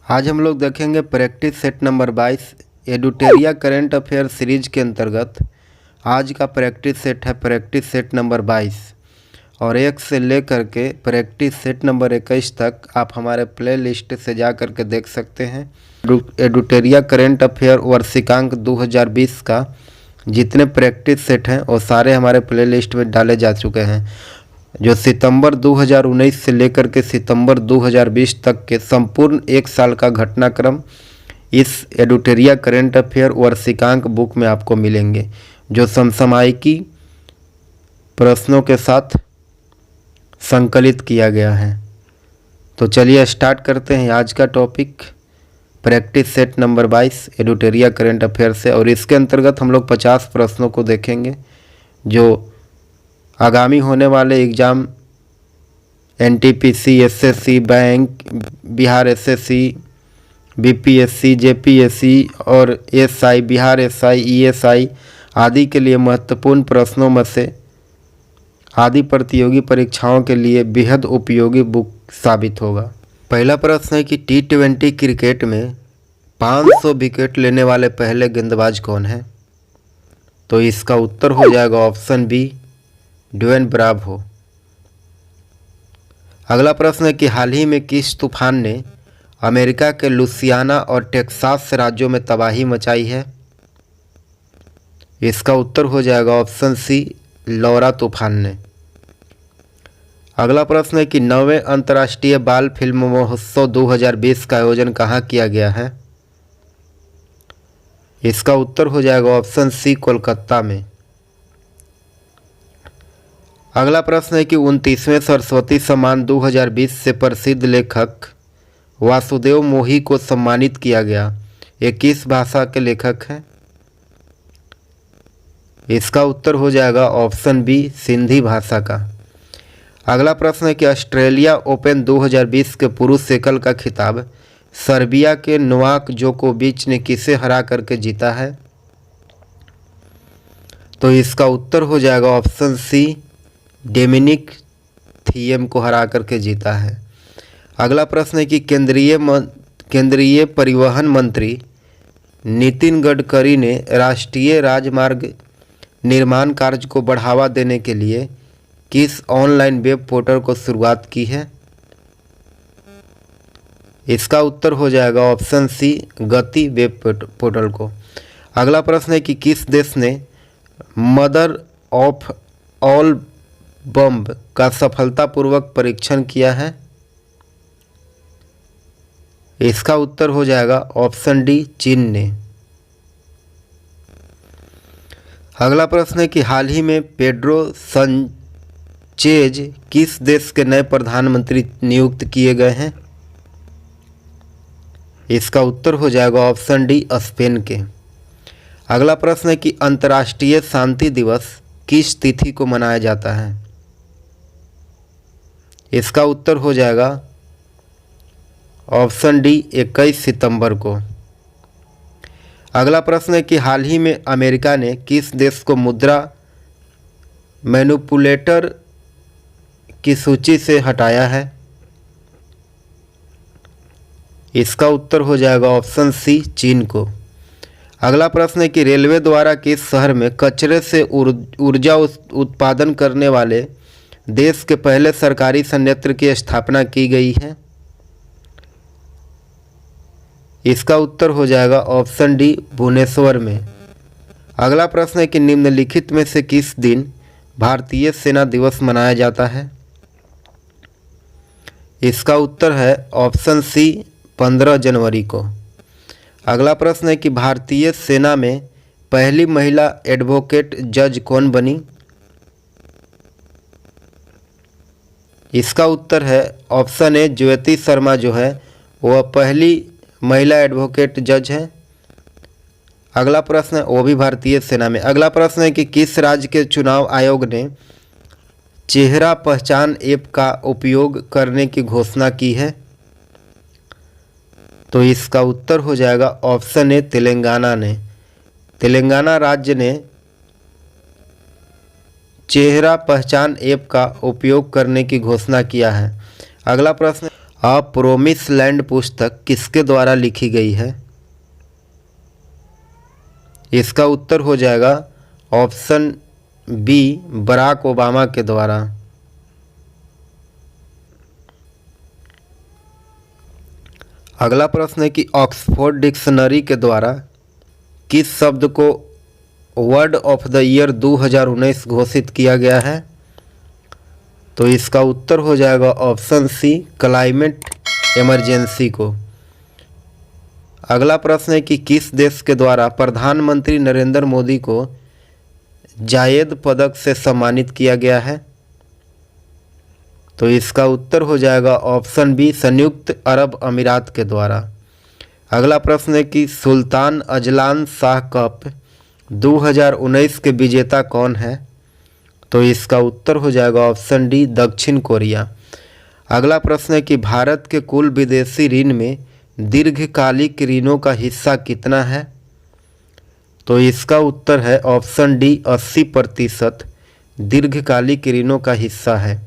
आज हम लोग देखेंगे practice set number 22 Edutoria current affair series के अंतर्गत। आज का प्रैक्टिस सेट है प्रैक्टिस सेट नंबर 22 और 1 से लेकर के प्रैक्टिस सेट नंबर 21 तक आप हमारे प्ले लिस्ट से जा कर के देख सकते हैं। एडुटेरिया करंट अफेयर वार्षिकांक 2020 का जितने प्रैक्टिस सेट हैं वो सारे हमारे प्ले लिस्ट में डाले जा चुके हैं। जो सितंबर 2019 से लेकर के सितंबर 2020 तक के संपूर्ण एक साल का घटनाक्रम इस एडुटेरिया करंट अफेयर वार्षिकांक बुक में आपको मिलेंगे, जो समसामयिकी प्रश्नों के साथ संकलित किया गया है। तो चलिए स्टार्ट करते हैं आज का topic practice set number 22 Edutoria current affair से। और इसके अंतर्गत हम लोग 50 प्रश्नों को देखेंगे जो आगामी होने वाले exam NTPC, SSC, bank, Bihar SSC, BPSC, JPSC और एसआई, बिहार एसआई, ईएसआई आदि के लिए महत्वपूर्ण प्रश्नों में से आदि प्रतियोगी परीक्षाओं के लिए बेहद उपयोगी बुक साबित होगा। पहला प्रश्न है कि टी20 क्रिकेट में 500 विकेट लेने वाले पहले गेंदबाज कौन है? तो इसका उत्तर हो जाएगा ऑप्शन बी, ड्वेन ब्रावो। अगला प्रश्न है कि हाल ही में किस तूफान ने अमेरिका के लुसियाना और टेक्सास राज्यों में तबाही मचाई है? इसका उत्तर हो जाएगा ऑप्शन सी, लौरा तूफान ने। अगला प्रश्न है कि 9वें अंतर्राष्ट्रीय बाल फिल्म महोत्सव 2020 का आयोजन कहाँ किया गया है? इसका उत्तर हो जाएगा ऑप्शन सी, कोलकाता में। अगला प्रश्न है कि 29वें सरस्वती सम्मान 2020 से प्रसिद्ध लेखक वासुदेव मोही को सम्मानित किया गया। ये किस भाषा के लेखक हैं? इसका उत्तर हो जाएगा ऑप्शन बी, सिंधी भाषा का। अगला प्रश्न है कि ऑस्ट्रेलिया ओपन 2020 के पुरुष एकल का खिताब सर्बिया के नोवाक जोकोविच ने किसे हरा करके जीता है? तो इसका उत्तर हो जाएगा ऑप्शन सी, डोमिनिक थिएम को हरा करके जीता है। अगला प्रश्न है कि केंद्रीय परिवहन मंत्री नितिन गडकरी ने राष्ट्रीय राजमार्ग निर्माण कार्य को बढ़ावा देने के लिए किस ऑनलाइन वेब पोर्टल को शुरुआत की है? इसका उत्तर हो जाएगा ऑप्शन सी, गति वेब पोर्टल को। अगला प्रश्न है कि किस देश ने मदर ऑफ ऑल बम्ब का सफलतापूर्वक परीक्षण किया है? इसका उत्तर हो जाएगा ऑप्शन डी, चीन ने। अगला प्रश्न है कि हाल ही में पेड्रो संचेज किस देश के नए प्रधानमंत्री नियुक्त किए गए हैं? इसका उत्तर हो जाएगा ऑप्शन डी, स्पेन के। अगला प्रश्न है कि अंतर्राष्ट्रीय शांति दिवस किस तिथि को मनाया जाता है? इसका उत्तर हो जाएगा ऑप्शन डी, 21 सितंबर को। अगला प्रश्न है कि हाल ही में अमेरिका ने किस देश को मुद्रा मैनिपुलेटर की सूची से हटाया है? इसका उत्तर हो जाएगा ऑप्शन सी, चीन को। अगला प्रश्न है कि रेलवे द्वारा किस शहर में कचरे से ऊर्जा उत्पादन करने वाले देश के पहले सरकारी संयंत्र की स्थापना की गई है? इसका उत्तर हो जाएगा ऑप्शन डी, भुवनेश्वर में। अगला प्रश्न है कि निम्नलिखित में से किस दिन भारतीय सेना दिवस मनाया जाता है? इसका उत्तर है ऑप्शन सी, 15 जनवरी को। अगला प्रश्न है कि भारतीय सेना में पहली महिला एडवोकेट जज कौन बनी? इसका उत्तर है ऑप्शन ए, ज्योति शर्मा जो है वह पहली महिला एडवोकेट जज है। अगला प्रश्न है वो भी भारतीय सेना में। अगला प्रश्न है कि किस राज्य के चुनाव आयोग ने चेहरा पहचान ऐप का उपयोग करने की घोषणा की है? तो इसका उत्तर हो जाएगा ऑप्शन ए, तेलंगाना ने। तेलंगाना राज्य ने चेहरा पहचान ऐप का उपयोग करने की घोषणा किया है। अगला प्रश्न, अ प्रोमिस लैंड पुस्तक किसके द्वारा लिखी गई है? इसका उत्तर हो जाएगा ऑप्शन बी, बराक ओबामा के द्वारा। अगला प्रश्न है कि ऑक्सफोर्ड डिक्शनरी के द्वारा किस शब्द को वर्ड ऑफ द ईयर 2019 घोषित किया गया है? तो इसका उत्तर हो जाएगा ऑप्शन सी, क्लाइमेट इमरजेंसी को। अगला प्रश्न है कि किस देश के द्वारा प्रधानमंत्री नरेंद्र मोदी को जायद पदक से सम्मानित किया गया है? तो इसका उत्तर हो जाएगा ऑप्शन बी, संयुक्त अरब अमीरात के द्वारा। अगला प्रश्न है कि सुल्तान अजलान शाह कप 2019 के विजेता कौन है? तो इसका उत्तर हो जाएगा ऑप्शन डी, दक्षिण कोरिया। अगला प्रश्न है कि भारत के कुल विदेशी ऋण में दीर्घकालिक ऋणों का हिस्सा कितना है? तो इसका उत्तर है ऑप्शन डी, 80% दीर्घकालिक ऋणों का हिस्सा है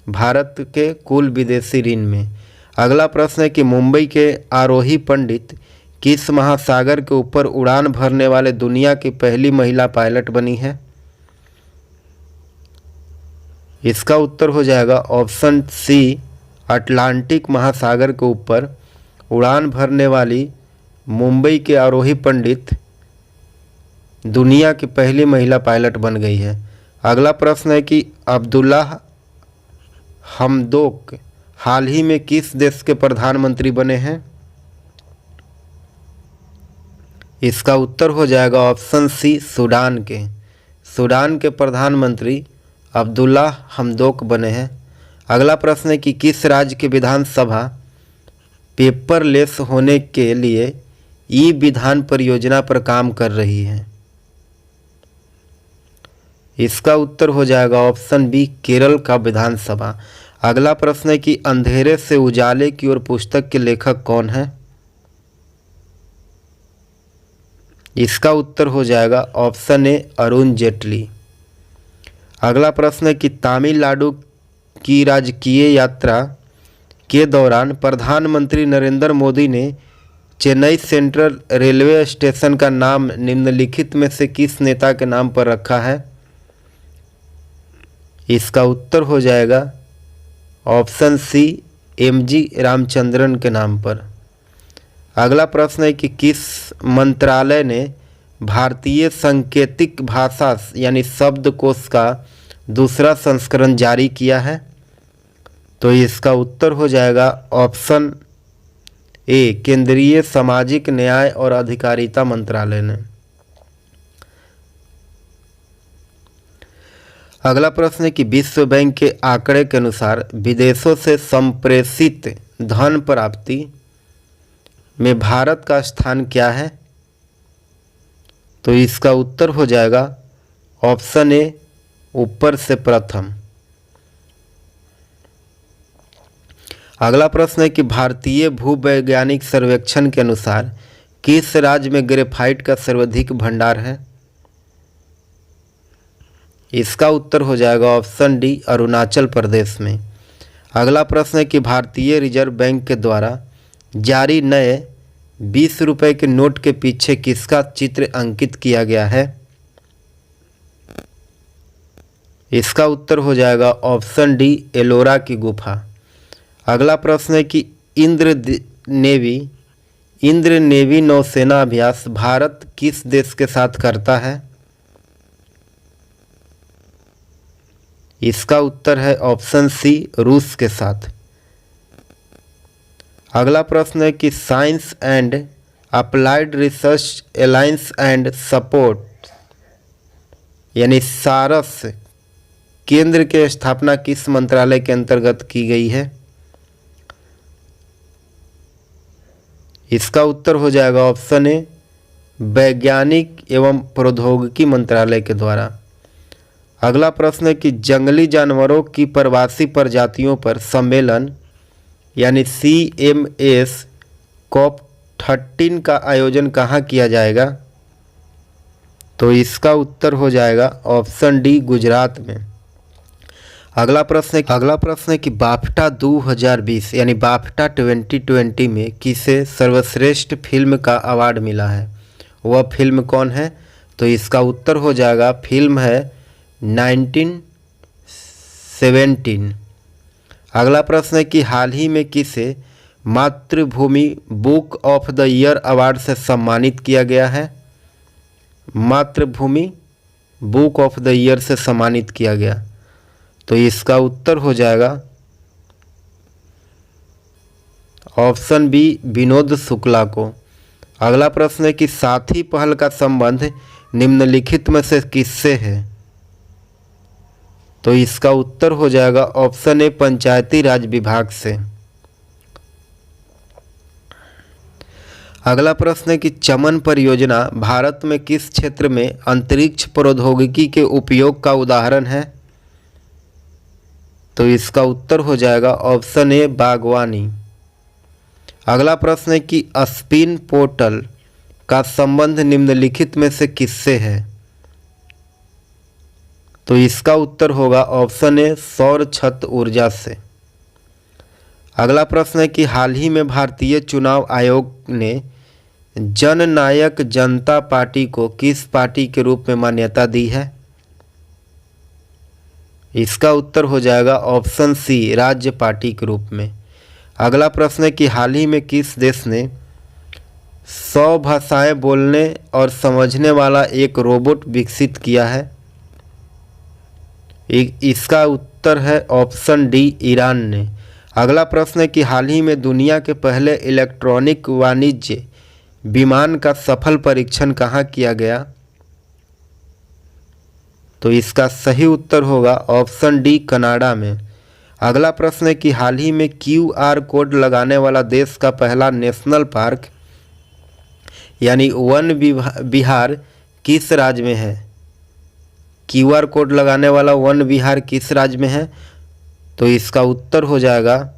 भारत के कुल विदेशी ऋण में। अगला प्रश्न है कि मुंबई के आरोही पंडित किस महासागर के ऊपर उड़ान भरने वाले दुनिया की पहली महिला पायलट बनी है? इसका उत्तर हो जाएगा ऑप्शन सी, अटलांटिक महासागर के ऊपर उड़ान भरने वाली मुंबई के आरोही पंडित दुनिया की पहली महिला पायलट बन गई है। अगला प्रश्न है कि अब्दुल्ला हमदोक हाल ही में किस देश के प्रधानमंत्री बने हैं? इसका उत्तर हो जाएगा ऑप्शन सी, सूडान के। सूडान के प्रधानमंत्री अब्दुल्ला हमदोक बने हैं। अगला प्रश्न है कि किस राज्य की विधानसभा पेपरलेस होने के लिए ई विधान परियोजना पर काम कर रही है? इसका उत्तर हो जाएगा ऑप्शन बी, केरल का विधानसभा। अगला प्रश्न है कि अंधेरे से उजाले की ओर पुस्तक के लेखक कौन है? इसका उत्तर हो जाएगा ऑप्शन ए, अरुण जेटली। अगला प्रश्न है कि तमिलनाडु की राजकीय यात्रा के दौरान प्रधानमंत्री नरेंद्र मोदी ने चेन्नई सेंट्रल रेलवे स्टेशन का नाम निम्नलिखित में से किस नेता के नाम पर रखा है? इसका उत्तर हो जाएगा ऑप्शन सी, एमजी रामचंद्रन के नाम पर। अगला प्रश्न है कि किस मंत्रालय ने भारतीय सांकेतिक भाषा यानी शब्दकोश का दूसरा संस्करण जारी किया है? तो इसका उत्तर हो जाएगा ऑप्शन ए, केंद्रीय सामाजिक न्याय और अधिकारिता मंत्रालय ने। अगला प्रश्न है कि विश्व बैंक के आंकड़े के अनुसार विदेशों से संप्रेषित धन प्राप्ति में भारत का स्थान क्या है? तो इसका उत्तर हो जाएगा ऑप्शन ए, ऊपर से प्रथम। अगला प्रश्न है कि भारतीय भूवैज्ञानिक सर्वेक्षण के अनुसार किस राज्य में ग्रेफाइट का सर्वाधिक भंडार है? इसका उत्तर हो जाएगा ऑप्शन डी, अरुणाचल प्रदेश में। अगला प्रश्न है कि भारतीय रिजर्व बैंक के द्वारा जारी नए 20 रुपये के नोट के पीछे किसका चित्र अंकित किया गया है? इसका उत्तर हो जाएगा ऑप्शन डी, एलोरा की गुफा। अगला प्रश्न है कि इंद्र नेवी नौसेना अभ्यास भारत किस देश के साथ करता है? इसका उत्तर है ऑप्शन सी, रूस के साथ। अगला प्रश्न है कि science and applied research alliance and support यानी सारस केंद्र की स्थापना किस मंत्रालय के अंतर्गत की गई है? इसका उत्तर हो जाएगा ऑप्शन ए, वैज्ञानिक एवं प्रौद्योगिकी मंत्रालय के द्वारा। अगला प्रश्न है कि जंगली जानवरों की प्रवासी प्रजातियों पर सम्मेलन यानी CMS COP13 का आयोजन कहाँ किया जाएगा? तो इसका उत्तर हो जाएगा ऑप्शन डी, गुजरात में। अगला प्रश्न है कि बाफ्टा 2020 यानी बाफ्टा 2020 में किसे सर्वश्रेष्ठ फिल्म का अवार्ड मिला है, वह फिल्म कौन है? तो इसका उत्तर हो जाएगा, फिल्म है 1917। अगला प्रश्न है कि हाल ही में किसे मातृभूमि book of the year award से सम्मानित किया गया है? मातृभूमि बुक ऑफ द ईयर से सम्मानित किया गया, तो इसका उत्तर हो जाएगा ऑप्शन बी, विनोद शुक्ला को। अगला प्रश्न है कि साथी पहल का संबंध निम्नलिखित में से किससे है? तो इसका उत्तर हो जाएगा ऑप्शन ए, पंचायती राज विभाग से। अगला प्रश्न है कि चमन परियोजना भारत में किस क्षेत्र में अंतरिक्ष प्रौद्योगिकी के उपयोग का उदाहरण है? तो इसका उत्तर हो जाएगा ऑप्शन ए, बागवानी। अगला प्रश्न है कि स्पिन पोर्टल का संबंध निम्नलिखित में से किससे है? तो इसका उत्तर होगा ऑप्शन ए, सौर छत ऊर्जा से। अगला प्रश्न है कि हाल ही में भारतीय चुनाव आयोग ने जननायक जनता पार्टी को किस पार्टी के रूप में मान्यता दी है? इसका उत्तर हो जाएगा ऑप्शन सी, राज्य पार्टी के रूप में। अगला प्रश्न है कि हाल ही में किस देश ने 100 भाषाएं बोलने और समझने वाला एक रोबोट विकसित किया है? इसका उत्तर है ऑप्शन डी, ईरान ने। अगला प्रश्न है कि हाल ही में दुनिया के पहले इलेक्ट्रॉनिक वाणिज्य विमान का सफल परीक्षण कहाँ किया गया? तो इसका सही उत्तर होगा ऑप्शन डी, कनाडा में। अगला प्रश्न है कि हाल ही में QR कोड लगाने वाला देश का पहला नेशनल पार्क यानी वन विहार किस राज्य में है? QR कोड लगाने वाला वन विहार किस राज्य में है? तो इसका उत्तर हो जाएगा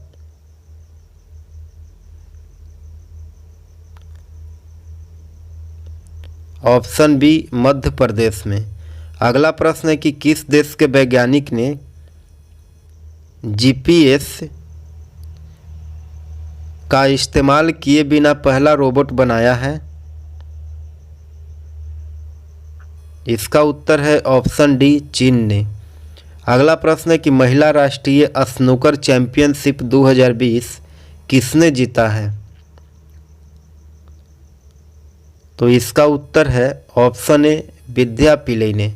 ऑप्शन बी, मध्य प्रदेश में। अगला प्रश्न है कि किस देश के वैज्ञानिक ने GPS का इस्तेमाल किए बिना पहला रोबोट बनाया है? इसका उत्तर है ऑप्शन डी, चीन ने। अगला प्रश्न है कि महिला राष्ट्रीय स्नूकर चैंपियनशिप 2020 किसने जीता है? तो इसका उत्तर है ऑप्शन ए, विद्या पिल्लै ने।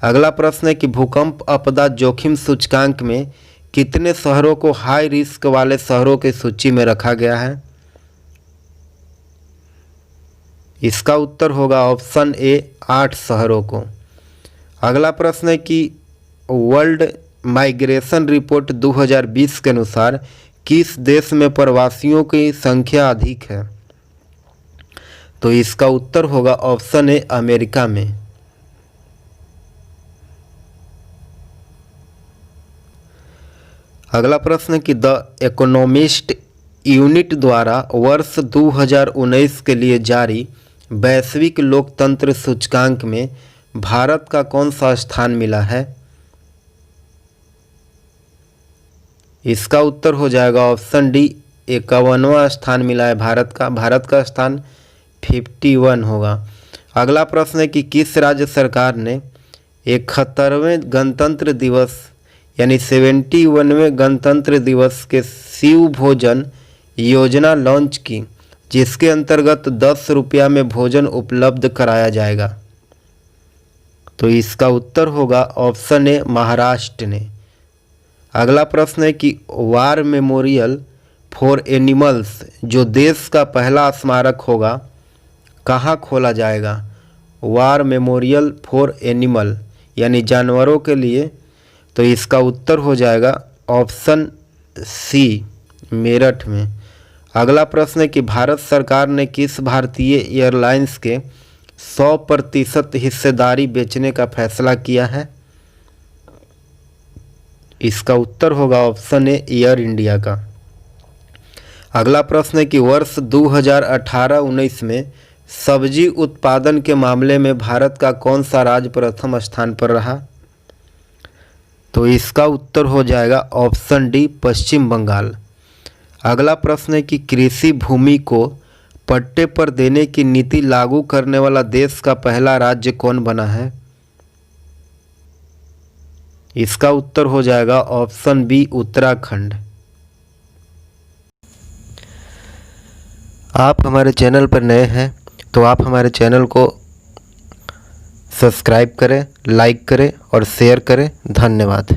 अगला प्रश्न है कि भूकंप आपदा जोखिम सूचकांक में कितने शहरों को हाई रिस्क वाले शहरों की सूची में रखा गया है? इसका उत्तर होगा ऑप्शन ए, 8 शहरों को। अगला प्रश्न है कि वर्ल्ड माइग्रेशन रिपोर्ट 2020 के अनुसार किस देश में प्रवासियों की संख्या अधिक है? तो इसका उत्तर होगा ऑप्शन ए, अमेरिका में। अगला प्रश्न है कि द इकोनॉमिस्ट यूनिट द्वारा वर्ष 2019 के लिए जारी वैश्विक लोकतंत्र सूचकांक में भारत का कौन सा स्थान मिला है? इसका उत्तर हो जाएगा ऑप्शन डी, 51वां स्थान मिला है भारत का। भारत का स्थान 51 होगा। अगला प्रश्न है कि किस राज्य सरकार ने 71वें गणतंत्र दिवस यानी 71वें गणतंत्र दिवस के शिव भोजन योजना लॉन्च की, जिसके अंतर्गत 10 रुपया में भोजन उपलब्ध कराया जाएगा? तो इसका उत्तर होगा ऑप्शन ए, महाराष्ट्र ने। अगला प्रश्न है कि वार मेमोरियल फॉर एनिमल्स जो देश का पहला स्मारक होगा कहाँ खोला जाएगा? वार मेमोरियल फॉर एनिमल यानी जानवरों के लिए, तो इसका उत्तर हो जाएगा ऑप्शन सी, मेरठ में। अगला प्रश्न है कि भारत सरकार ने किस भारतीय एयरलाइंस के 100% हिस्सेदारी बेचने का फैसला किया है? इसका उत्तर होगा ऑप्शन ए, एयर इंडिया का। अगला प्रश्न है कि वर्ष 2018-19 में सब्जी उत्पादन के मामले में भारत का कौन सा राज्य प्रथम स्थान पर रहा? तो इसका उत्तर हो जाएगा ऑप्शन डी पश्चिम बंगाल। अगला प्रश्न है कि कृषि भूमि को पट्टे पर देने की नीति लागू करने वाला देश का पहला राज्य कौन बना है? इसका उत्तर हो जाएगा ऑप्शन बी उत्तराखंड। आप हमारे चैनल पर नए हैं तो आप हमारे चैनल को सब्सक्राइब करें, लाइक करें और शेयर करें। धन्यवाद।